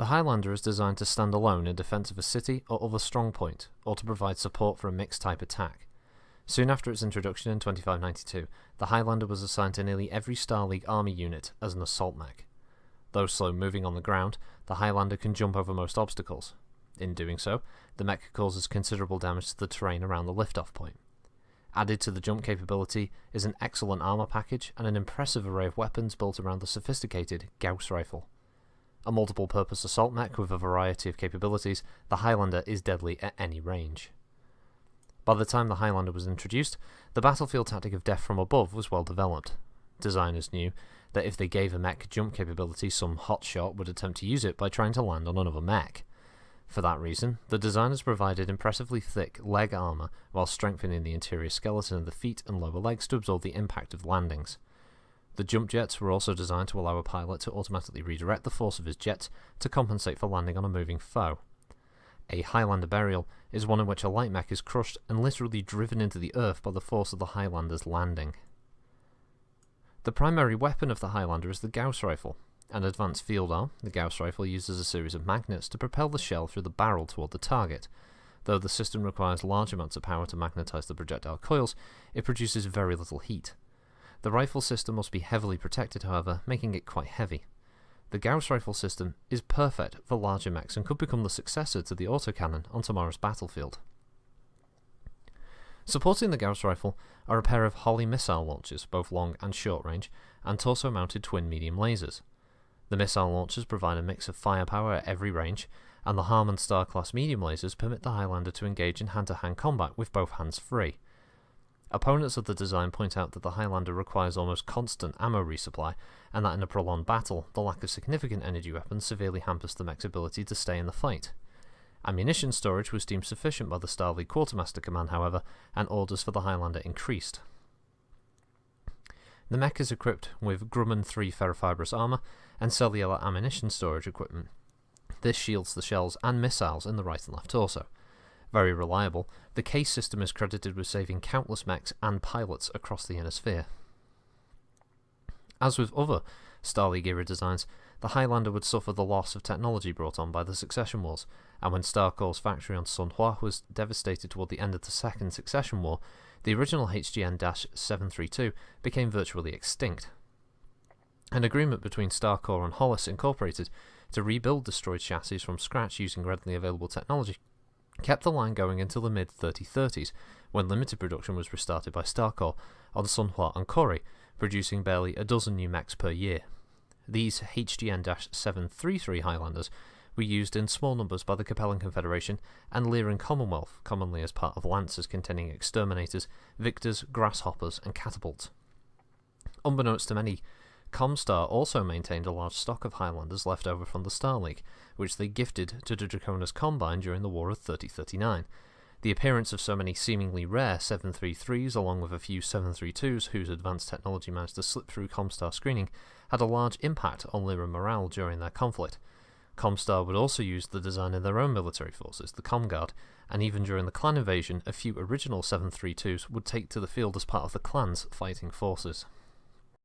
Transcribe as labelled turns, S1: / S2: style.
S1: The Highlander is designed to stand alone in defense of a city or other strong point, or to provide support for a mixed-type attack. Soon after its introduction in 2592, the Highlander was assigned to nearly every Star League army unit as an assault mech. Though slow-moving on the ground, the Highlander can jump over most obstacles. In doing so, the mech causes considerable damage to the terrain around the liftoff point. Added to the jump capability is an excellent armor package and an impressive array of weapons built around the sophisticated Gauss rifle. A multiple-purpose assault mech with a variety of capabilities, the Highlander is deadly at any range. By the time the Highlander was introduced, the battlefield tactic of death from above was well developed. Designers knew that if they gave a mech jump capability, some hotshot would attempt to use it by trying to land on another mech. For that reason, the designers provided impressively thick leg armor while strengthening the interior skeleton of the feet and lower legs to absorb the impact of landings. The jump jets were also designed to allow a pilot to automatically redirect the force of his jets to compensate for landing on a moving foe. A Highlander Burial is one in which a light mech is crushed and literally driven into the earth by the force of the Highlander's landing. The primary weapon of the Highlander is the Gauss rifle. An advanced field arm, the Gauss rifle uses a series of magnets to propel the shell through the barrel toward the target. Though the system requires large amounts of power to magnetize the projectile coils, it produces very little heat. The rifle system must be heavily protected, however, making it quite heavy. The Gauss rifle system is perfect for larger mechs and could become the successor to the autocannon on tomorrow's battlefield. Supporting the Gauss rifle are a pair of Holly missile launchers, both long and short range, and torso-mounted twin medium lasers. The missile launchers provide a mix of firepower at every range, and the Harmon Star-class medium lasers permit the Highlander to engage in hand-to-hand combat with both hands free. Opponents of the design point out that the Highlander requires almost constant ammo resupply, and that in a prolonged battle, the lack of significant energy weapons severely hampers the mech's ability to stay in the fight. Ammunition storage was deemed sufficient by the Star League Quartermaster Command, however, and orders for the Highlander increased. The mech is equipped with Grumman 3 ferrofibrous armor and cellular ammunition storage equipment. This shields the shells and missiles in the right and left torso. Very reliable, the case system is credited with saving countless mechs and pilots across the inner sphere. As with other Star League era designs, the Highlander would suffer the loss of technology brought on by the Succession Wars, and when Starcore's factory on Sun Hua was devastated toward the end of the Second Succession War, the original HGN-732 became virtually extinct. An agreement between Starcore and Hollis Incorporated to rebuild destroyed chassis from scratch using readily available technology kept the line going until the mid-3030s, when limited production was restarted by Starcore on Sun Hua and Kori, producing barely a dozen new mechs per year. These HGN-733 Highlanders were used in small numbers by the Capellan Confederation and Lyran Commonwealth, commonly as part of lancers containing exterminators, victors, grasshoppers, and catapults. Unbeknownst to many, Comstar also maintained a large stock of Highlanders left over from the Star League, which they gifted to the Draconis Combine during the War of 3039. The appearance of so many seemingly rare 733s along with a few 732s whose advanced technology managed to slip through Comstar screening had a large impact on Lyran morale during their conflict. Comstar would also use the design in their own military forces, the Comguard, and even during the clan invasion, a few original 732s would take to the field as part of the clan's fighting forces.